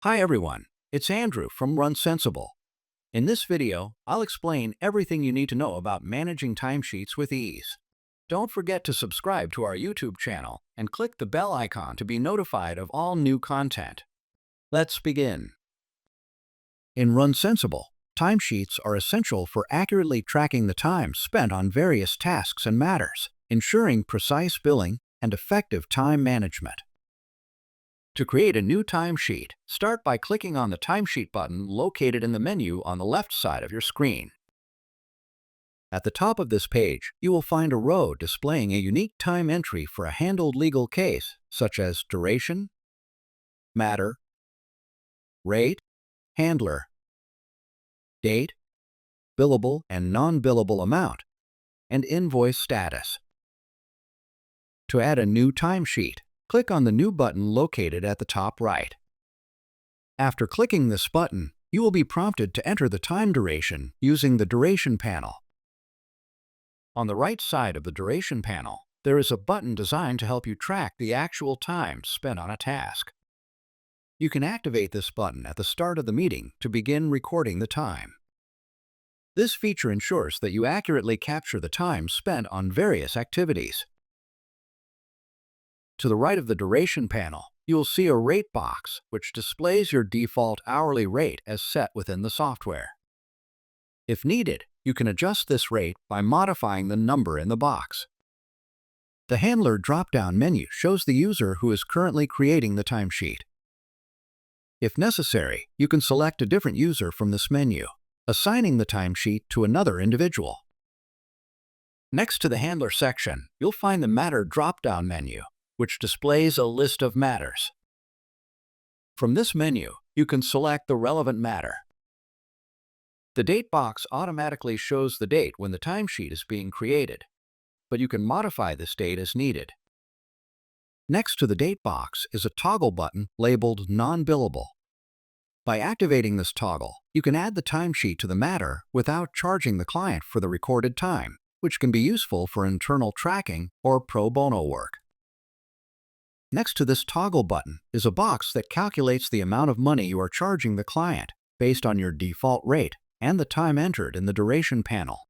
Hi everyone, it's Andrew from RunSensible. In this video, I'll explain everything you need to know about managing timesheets with ease. Don't forget to subscribe to our YouTube channel and click the bell icon to be notified of all new content. Let's begin. In RunSensible, timesheets are essential for accurately tracking the time spent on various tasks and matters, ensuring precise billing and effective time management. To create a new timesheet, start by clicking on the Timesheet button located in the menu on the left side of your screen. At the top of this page, you will find a row displaying a unique time entry for a handled legal case, such as duration, matter, rate, handler, date, billable and non-billable amount, and invoice status. To add a new timesheet, click on the New button located at the top right. After clicking this button, you will be prompted to enter the time duration using the Duration panel. On the right side of the Duration panel, there is a button designed to help you track the actual time spent on a task. You can activate this button at the start of the meeting to begin recording the time. This feature ensures that you accurately capture the time spent on various activities. To the right of the Duration panel, you will see a rate box, which displays your default hourly rate as set within the software. If needed, you can adjust this rate by modifying the number in the box. The Handler drop-down menu shows the user who is currently creating the timesheet. If necessary, you can select a different user from this menu, assigning the timesheet to another individual. Next to the Handler section, you'll find the Matter drop-down menu, which displays a list of matters. From this menu, you can select the relevant matter. The Date box automatically shows the date when the timesheet is being created, but you can modify this date as needed. Next to the Date box is a toggle button labeled Non-Billable. By activating this toggle, you can add the timesheet to the matter without charging the client for the recorded time, which can be useful for internal tracking or pro bono work. Next to this toggle button is a box that calculates the amount of money you are charging the client based on your default rate and the time entered in the Duration panel.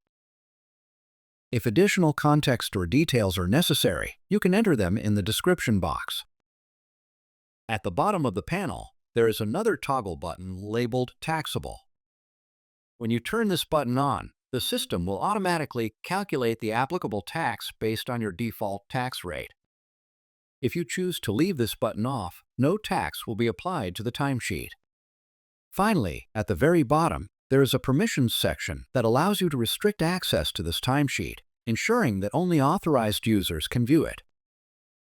If additional context or details are necessary, you can enter them in the description box. At the bottom of the panel, there is another toggle button labeled Taxable. When you turn this button on, the system will automatically calculate the applicable tax based on your default tax rate. If you choose to leave this button off, no tax will be applied to the timesheet. Finally, at the very bottom, there is a Permissions section that allows you to restrict access to this timesheet, ensuring that only authorized users can view it.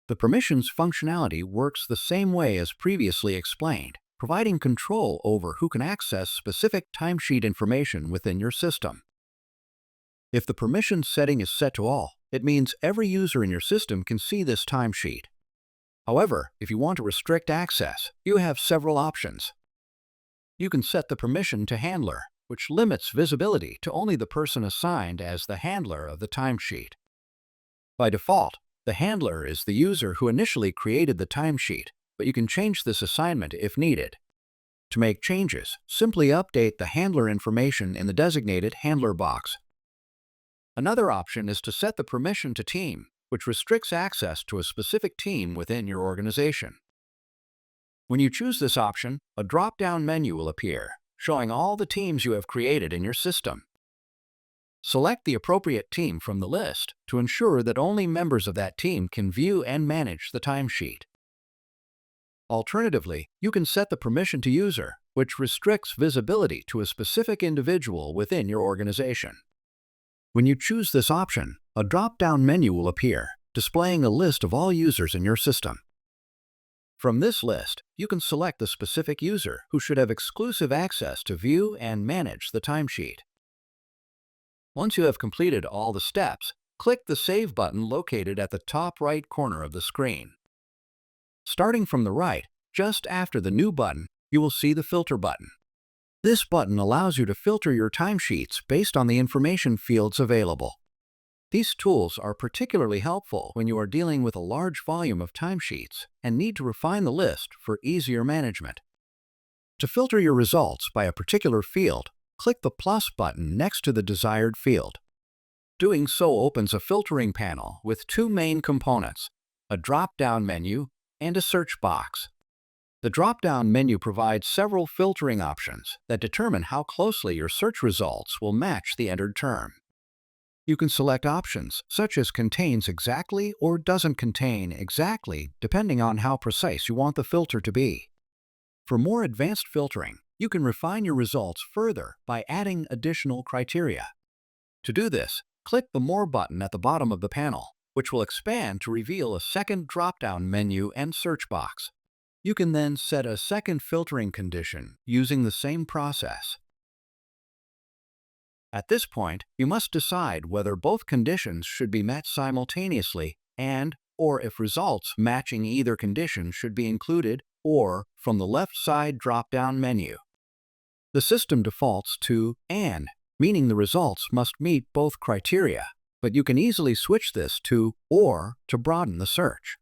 The Permissions functionality works the same way as previously explained, providing control over who can access specific timesheet information within your system. If the permissions setting is set to all, it means every user in your system can see this timesheet. However, if you want to restrict access, you have several options. You can set the permission to Handler, which limits visibility to only the person assigned as the handler of the timesheet. By default, the handler is the user who initially created the timesheet, but you can change this assignment if needed. To make changes, simply update the handler information in the designated Handler box. Another option is to set the permission to Team, which restricts access to a specific team within your organization. When you choose this option, a drop-down menu will appear, showing all the teams you have created in your system. Select the appropriate team from the list to ensure that only members of that team can view and manage the timesheet. Alternatively, you can set the permission to User, which restricts visibility to a specific individual within your organization. When you choose this option, a drop-down menu will appear, displaying a list of all users in your system. From this list, you can select the specific user who should have exclusive access to view and manage the timesheet. Once you have completed all the steps, click the Save button located at the top right corner of the screen. Starting from the right, just after the New button, you will see the Filter button. This button allows you to filter your timesheets based on the information fields available. These tools are particularly helpful when you are dealing with a large volume of timesheets and need to refine the list for easier management. To filter your results by a particular field, click the plus button next to the desired field. Doing so opens a filtering panel with two main components, a drop-down menu and a search box. The drop-down menu provides several filtering options that determine how closely your search results will match the entered term. You can select options such as contains exactly or doesn't contain exactly, depending on how precise you want the filter to be. For more advanced filtering, you can refine your results further by adding additional criteria. To do this, click the More button at the bottom of the panel, which will expand to reveal a second drop-down menu and search box. You can then set a second filtering condition using the same process. At this point, you must decide whether both conditions should be met simultaneously or if results matching either condition should be included or from the left side drop-down menu. The system defaults to "and," meaning the results must meet both criteria, but you can easily switch this to "or" to broaden the search.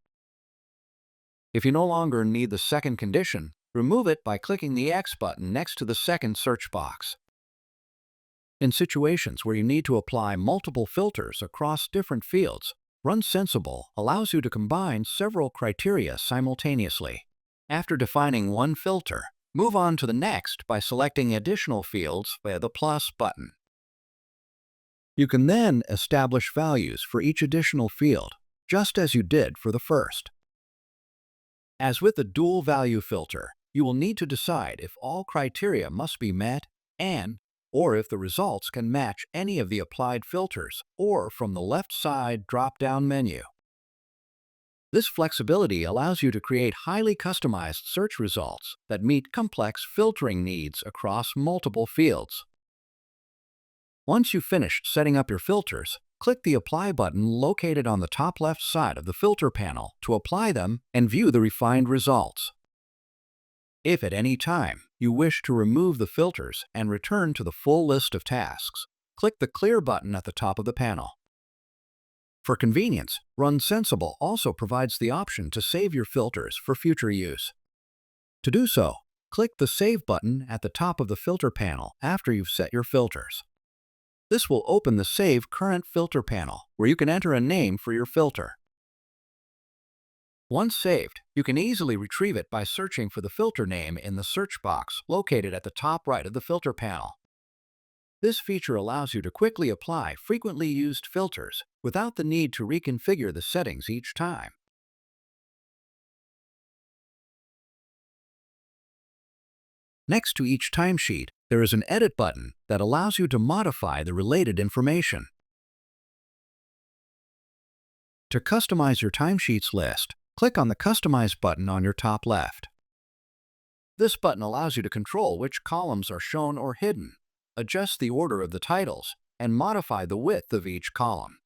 If you no longer need the second condition, remove it by clicking the X button next to the second search box. In situations where you need to apply multiple filters across different fields, RunSensible allows you to combine several criteria simultaneously. After defining one filter, move on to the next by selecting additional fields via the plus button. You can then establish values for each additional field, just as you did for the first. As with the dual value filter, you will need to decide if all criteria must be met or if the results can match any of the applied filters or from the left side drop-down menu. This flexibility allows you to create highly customized search results that meet complex filtering needs across multiple fields. Once you've finished setting up your filters, click the Apply button located on the top left side of the filter panel to apply them and view the refined results. If at any time you wish to remove the filters and return to the full list of tasks, click the Clear button at the top of the panel. For convenience, RunSensible also provides the option to save your filters for future use. To do so, click the Save button at the top of the filter panel after you've set your filters. This will open the Save Current Filter panel, where you can enter a name for your filter. Once saved, you can easily retrieve it by searching for the filter name in the search box located at the top right of the filter panel. This feature allows you to quickly apply frequently used filters without the need to reconfigure the settings each time. Next to each timesheet, there is an Edit button that allows you to modify the related information. To customize your timesheets list, click on the Customize button on your top left. This button allows you to control which columns are shown or hidden, adjust the order of the titles, and modify the width of each column.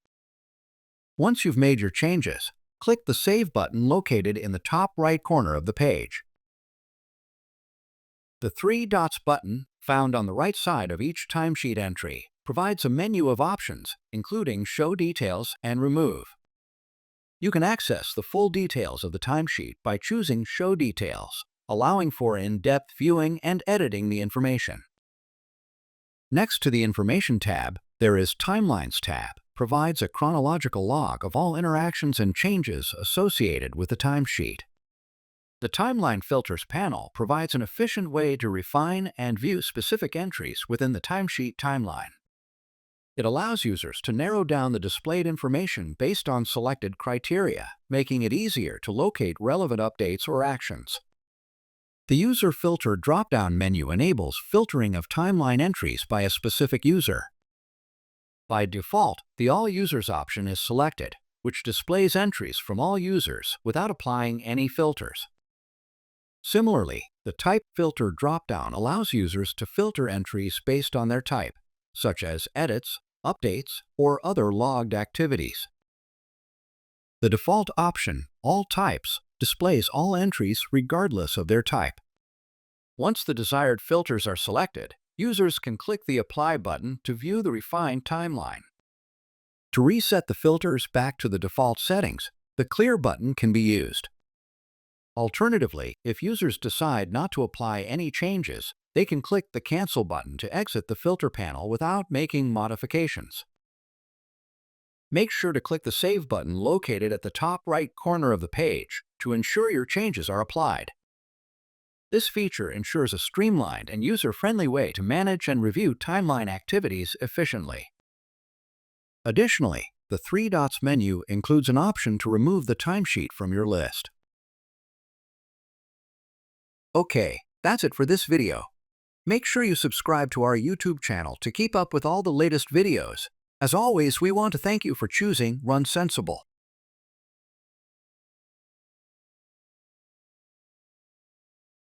Once you've made your changes, click the Save button located in the top right corner of the page. The three dots button, found on the right side of each timesheet entry, provides a menu of options, including Show Details and Remove. You can access the full details of the timesheet by choosing Show Details, allowing for in-depth viewing and editing the information. Next to the Information tab, there is Timelines tab, provides a chronological log of all interactions and changes associated with the timesheet. The Timeline Filters panel provides an efficient way to refine and view specific entries within the timesheet timeline. It allows users to narrow down the displayed information based on selected criteria, making it easier to locate relevant updates or actions. The User Filter drop-down menu enables filtering of timeline entries by a specific user. By default, the All Users option is selected, which displays entries from all users without applying any filters. Similarly, the Type Filter drop-down allows users to filter entries based on their type, such as edits, updates, or other logged activities. The default option, All Types, displays all entries regardless of their type. Once the desired filters are selected, users can click the Apply button to view the refined timeline. To reset the filters back to the default settings, the Clear button can be used. Alternatively, if users decide not to apply any changes, they can click the Cancel button to exit the filter panel without making modifications. Make sure to click the Save button located at the top right corner of the page to ensure your changes are applied. This feature ensures a streamlined and user-friendly way to manage and review timeline activities efficiently. Additionally, the three dots menu includes an option to remove the timesheet from your list. Okay, that's it for this video. Make sure you subscribe to our YouTube channel to keep up with all the latest videos. As always, we want to thank you for choosing RunSensible.